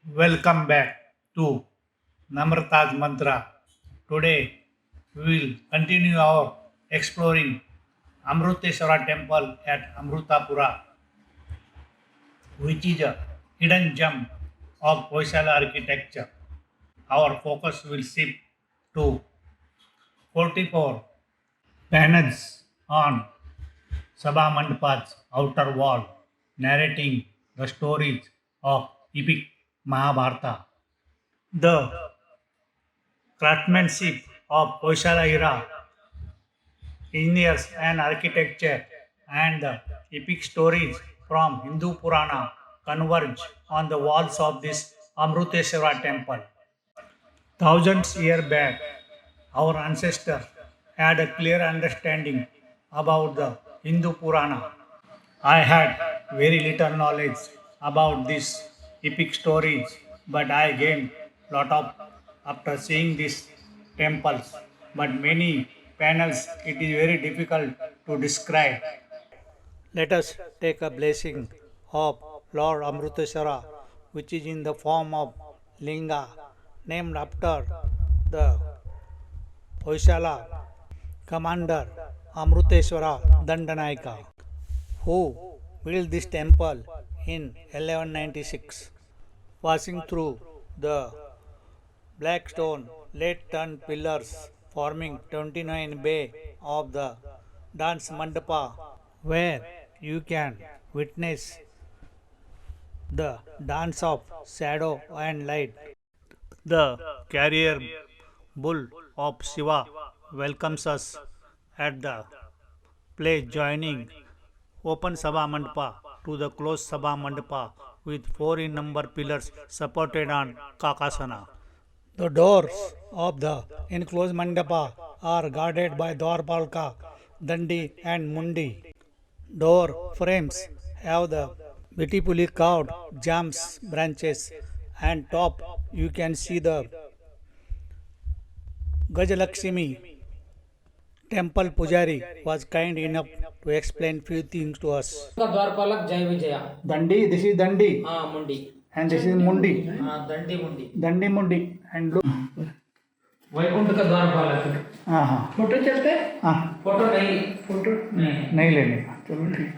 Welcome back to Namrata's Mantra. Today we will continue our exploring Amruteswara Temple at Amrutapura, which is a hidden gem of Hoysala architecture. Our focus will shift to 44 panels on Sabha Mandapat's outer wall, narrating the stories of epic Mahabharata. The craftsmanship of Hoysala era engineers and architecture and the epic stories from Hindu Purana converge on the walls of this Amruteswara temple. Thousands years back, our ancestors had a clear understanding about the Hindu Purana. I had very little knowledge about these epic stories, but I gained lot of after seeing these temples. But many panels it is very difficult to describe. Let us take a blessing of Lord Amruteswara, which is in the form of linga, named after the Hoysala commander Amruteswara Dandanayaka, who built this temple in 1196. Passing through the black stone late turned pillars forming 29 bay of the dance mandapa, where you can witness the dance of shadow and light. The carrier bull of Shiva welcomes us at the place joining open Sabha Mandapa to the closed Sabha Mandapa with 4 in number pillars supported on Kakasana. The doors of the enclosed mandapa are guarded by Dwarpalka, Dandi and Mundi. Door frames have the beautifully carved jams branches and top you can see the Gajalakshmi. Temple Pujari was kind enough to explain few things to us. का द्वारपालक जय Vijaya Dandi, this is Dandi, मुंडी and this is Mundi. दंडी मुंडी Dandi Mundi, and look. Vaikuntha का द्वारपालक हाँ हाँ photo चलते हाँ photo photo नहीं नहीं लेने का, चलो ठीक।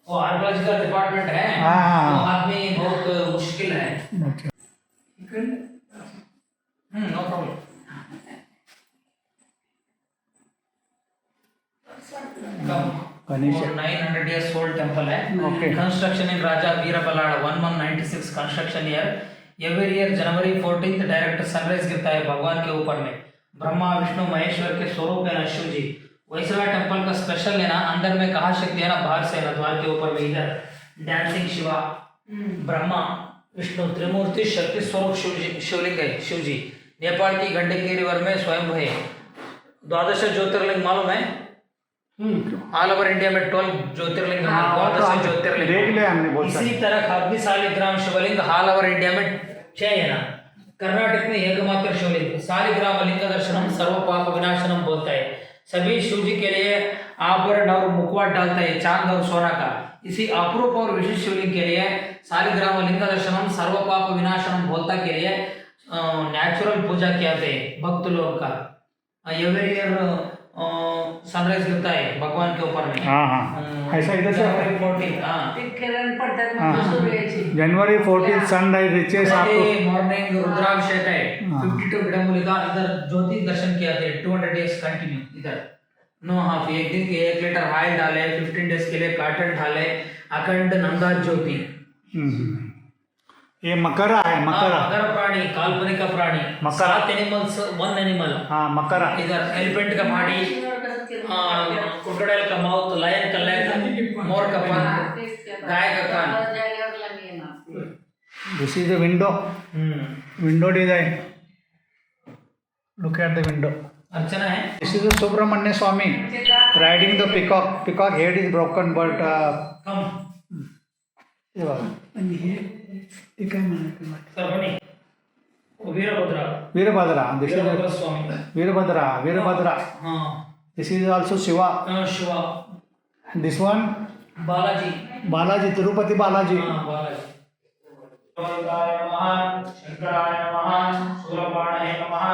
वो आर्कोलॉजिकल डिपार्टमेंट है हाँ। वो आदमी बहुत मुश्किल है अच्छा। No problem Ganesh 900 years old temple है Okay. construction in Raja Veerapalada 1196 construction year every year January 14th direct sunrise गिरता है भगवान के ऊपर में ब्रह्मा विष्णु महेश्वर के स्वरूप है ना शिव जी वैसला टेम्पल का स्पेशल है ना अंदर में कहा शक्ति है ना बाहर से है ना द्वार के ऊपर में इधर डांसिंग शिवा ब्रह्मा विष्णु त्रिमूर्ति शक्ति स्वरूप शिवलिंग है शिव जी नेपाल की गंडकी रिवर में स्वयं है द्वादश ज्योतिर्लिंग मालूम है ऑल ओवर इंडिया में 12 ज्योतिर्लिंग है द्वादश ज्योतिर्लिंग देख ले हमने बहुत इसी तरह 26 शालिग्राम शिवलिंग ऑल ओवर इंडिया में 6 है ना कर्नाटक में एकमात्र शिवलिंग शालिग्राम लिंग दर्शनम सर्व पाप विनाशनम बोलता है सभी शिव जी के लिए आभरण और मुखवाट डालता है चांद और सोना का इसी अपूर्व और विशेष शिवलिंग के लिए शालिग्राम लिंग दर्शनम सर्व पाप विनाशनम बोलता के लिए नेचुरल पूजा किया जाता है भक्त लोग का एवरी ईयर सनराइज गिरता है भगवान के ऊपर में हाँ हाँ ऐसा इधर से जनवरी 14 जनवरी 14 सनराइज रिचेस आपको मॉर्निंग रुद्राभिषेक है 52 गिडमुलिका इधर ज्योति दर्शन किया थे 200 डेज कंटिन्यू इधर नो हाफ एक दिन के 1 लीटर ऑयल डाले 15 डेज के लिए कॉटन डाले अखंड नंदा ज्योति ये मकरा है मकरा मकर प्राणी काल्पनिक प्राणी मकरा। 7 एनिमल्स 1 एनिमल हाँ मकरा इधर एलिफेंट का बॉडी क्रोकोडाइल का माउथ लायन का लेग मोर का पंख गाय का कान this is the window window design look at the window अर्चना है this is the Subramanya Swamy riding the peacock peacock head is broken but come ये बात ये काय सरपणी वीरभद्रा वीरभद्रा दिस इज वीरभद्र स्वामी वीरभद्रा हाँ this is also Shiva Shiva this one Balaji Balaji Tirupati Balaji हाँ बालाजी गोविंदाय नमः शंकराय नमः शूलपाणये नमः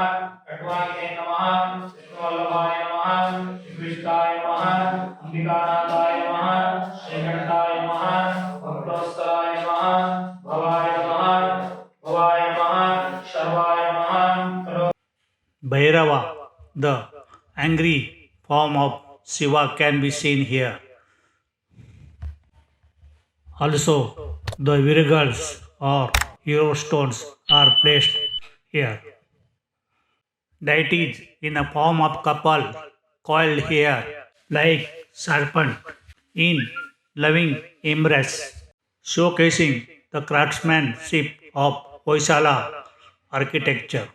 खट्वांगे नमः कृष्णवल्लभाय नमः श्रीकृष्णाय नमः अंबिकानाथाय नमः श्रीकंठाय नमः भक्तोत्सवाय नमः भवाय नमः भवाय नमः शर्वाय नमः Bhairava, the angry form of Shiva, can be seen here. Also, the Virgals or hero stones are placed here. Deities in the form of couple coiled here like serpent in loving embrace, showcasing the craftsmanship of Hoysala architecture.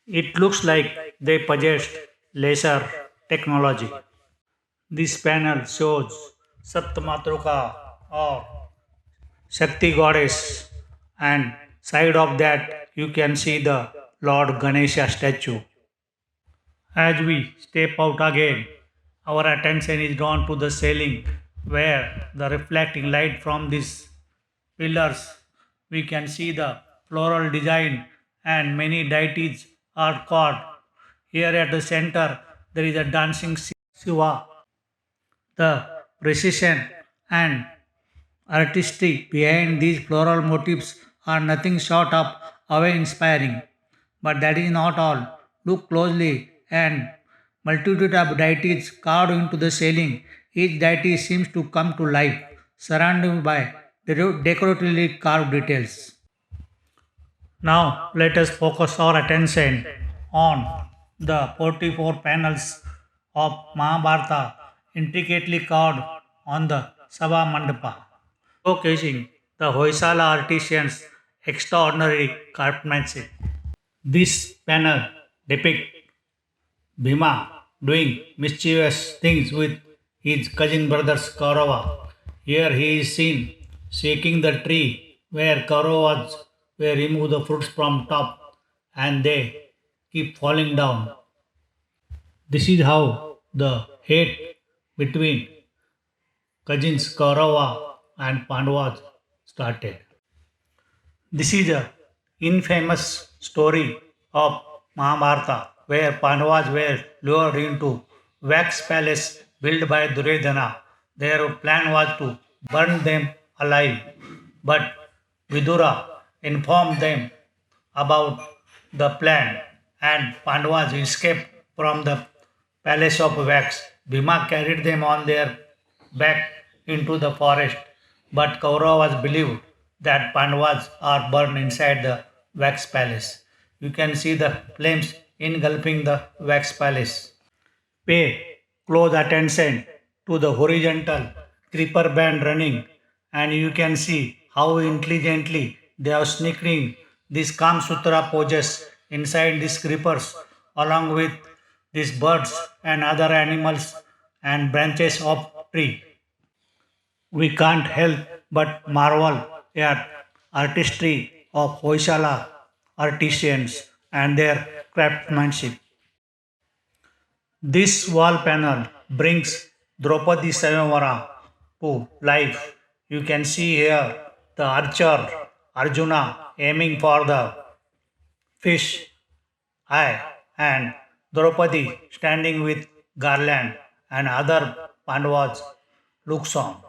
It looks like they possessed lesser technology. This panel shows Saptamatruka or Shakti goddess, and side of that you can see the Lord Ganesha statue. As we step out again, our attention is drawn to the ceiling where the reflecting light from these pillars we can see the floral design and many deities are carved. Here at the center there is a dancing Shiva. The precision and artistry behind these floral motifs are nothing short of awe-inspiring. But that is not all. Look closely and multitude of deities carved into the ceiling. Each deity seems to come to life, surrounded by decoratively carved details. Now let us focus our attention on the 44 panels of Mahabharata intricately carved on the Sabha Mandapa, showcasing the Hoysala artisans' extraordinary craftsmanship. This panel depicts Bhima doing mischievous things with his cousin brothers Kaurava. Here he is seen shaking the tree where Kauravas were remove the fruits from top and they keep falling down. This is how the hate between cousins Kaurava and Pandavas started. This is a infamous story of Mahabharata where Pandavas were lured into wax palace built by Duryodhana. Their plan was to burn them alive, but Vidura informed them about the plan and Pandavas escaped from the palace of wax. Bhima carried them on their back into the forest, but Kauravas believed that Pandavas are burned inside the wax palace. You can see the flames engulfing the wax palace. Pay close attention to the horizontal creeper band running, and you can see how intelligently they are sneaking these Kam Sutra poses inside these creepers, along with these birds and other animals and branches of tree. We can't help but marvel at artistry of Hoysala artisans and their craftsmanship. This wall panel brings Draupadi Sayamvara to life. You can see here the archer Arjuna aiming for the fish eye and Draupadi standing with garland and other Pandavas looks on.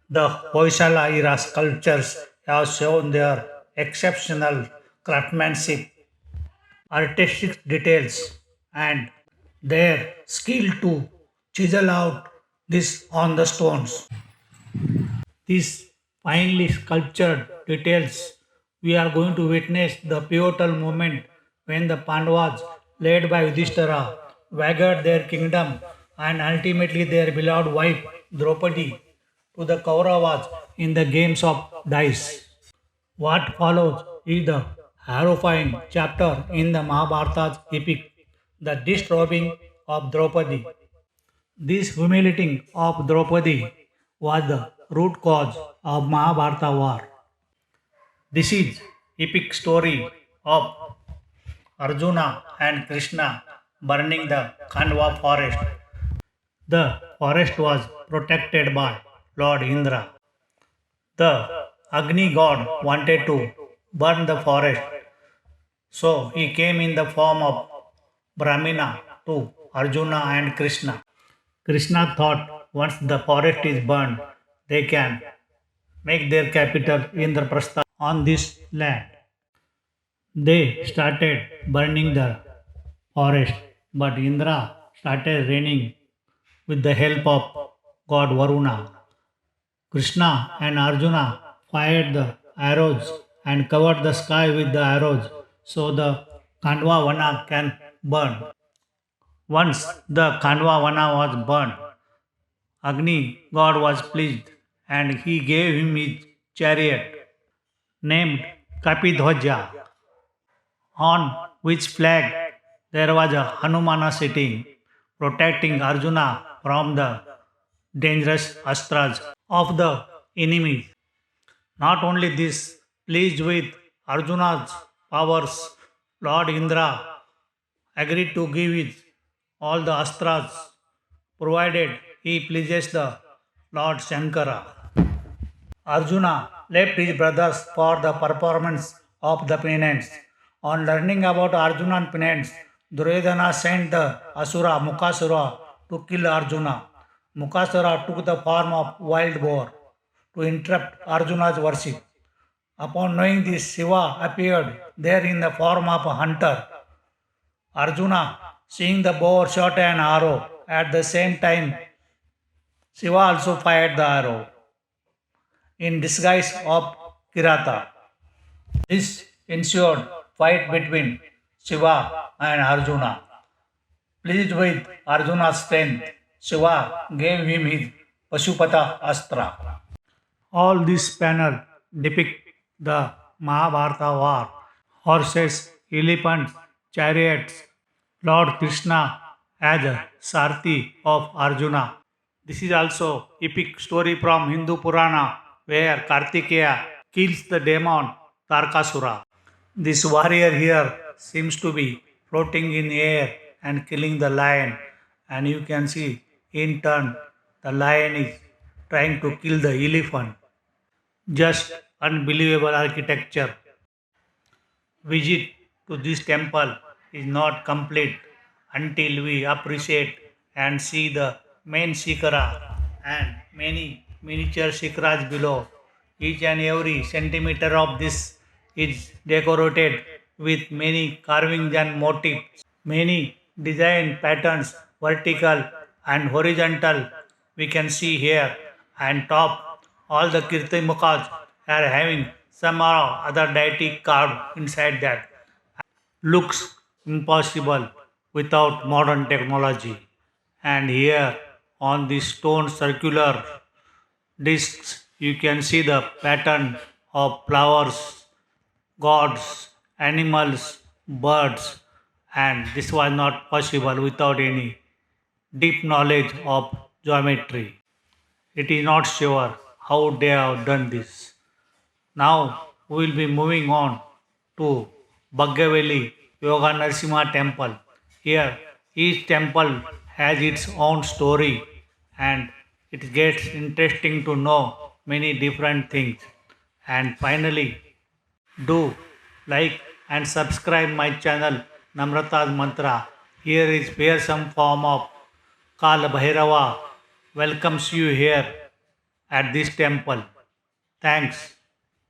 The Hoysala era sculptures have shown their exceptional craftsmanship, artistic details, and their skill to chisel out this on the stones. These finely sculptured details, we are going to witness the pivotal moment when the Pandavas, led by Yudhishthira, wagered their kingdom and ultimately their beloved wife Draupadi to the Kauravas in the games of dice. What follows is the horrifying chapter in the Mahabharata's epic, the disrobing of Draupadi. This humiliating of Draupadi was the root cause of Mahabharata war. This is epic story of Arjuna and Krishna burning the Khandwa forest. The forest was protected by Lord Indra. The Agni god wanted to burn the forest, so he came in the form of Brahmina to Arjuna and Krishna. Krishna thought once the forest is burned, they can make their capital Indraprastha on this land. They started burning the forest, but Indra started raining with the help of god Varuna. Krishna and Arjuna fired the arrows and covered the sky with the arrows so the Khandwa Vana can burn. Once the Khandwa Vana was burned, Agni god was pleased and he gave him his chariot named Kapidhwaja, on which flag there was a Hanumana sitting, protecting Arjuna from the dangerous astras of the enemy. Not only this, pleased with Arjuna's powers, Lord Indra agreed to give it all the astras provided he pleases the Lord Shankara. Arjuna left his brothers for the performance of the penance. On learning about Arjuna's penance, Duryodhana sent the Asura Mukasura to kill Arjuna. Mukasura took the form of wild boar to interrupt Arjuna's worship. Upon knowing this, Shiva appeared there in the form of a hunter. Arjuna, seeing the boar, shot an arrow. At the same time, Shiva also fired the arrow in disguise of Kirata. This ensued fight between Shiva and Arjuna. Pleased with Arjuna's strength, Shiva gave him his Pashupata Astra. All this panel depict the Mahabharata war. Horses, elephants, chariots, Lord Krishna as a Sarthi of Arjuna. This is also epic story from Hindu Purana where Kartikeya kills the demon Tarkasura. This warrior here seems to be floating in air and killing the lion, and you can see in turn the lion is trying to kill the elephant. Just unbelievable architecture. Visit to this temple is not complete until we appreciate and see the main shikara and many miniature shikaras below. Each and every centimeter of this is decorated with many carvings and motifs, many design patterns, vertical and horizontal. We can see here and top all the kirtimukhas are having some or other deity carved inside that. Looks impossible without modern technology. And here on the stone circular discs, you can see the pattern of flowers, gods, animals, birds, and this was not possible without any deep knowledge of geometry. It is not sure how they have done this. Now we will be moving on to Bhagaveli Yoga Narasimha Temple. Here, each temple has its own story and it gets interesting to know many different things. And finally, do like and subscribe my channel Namrata's Mantra. Here is where some form of Kala Bhairava welcomes you here at this temple. Thanks.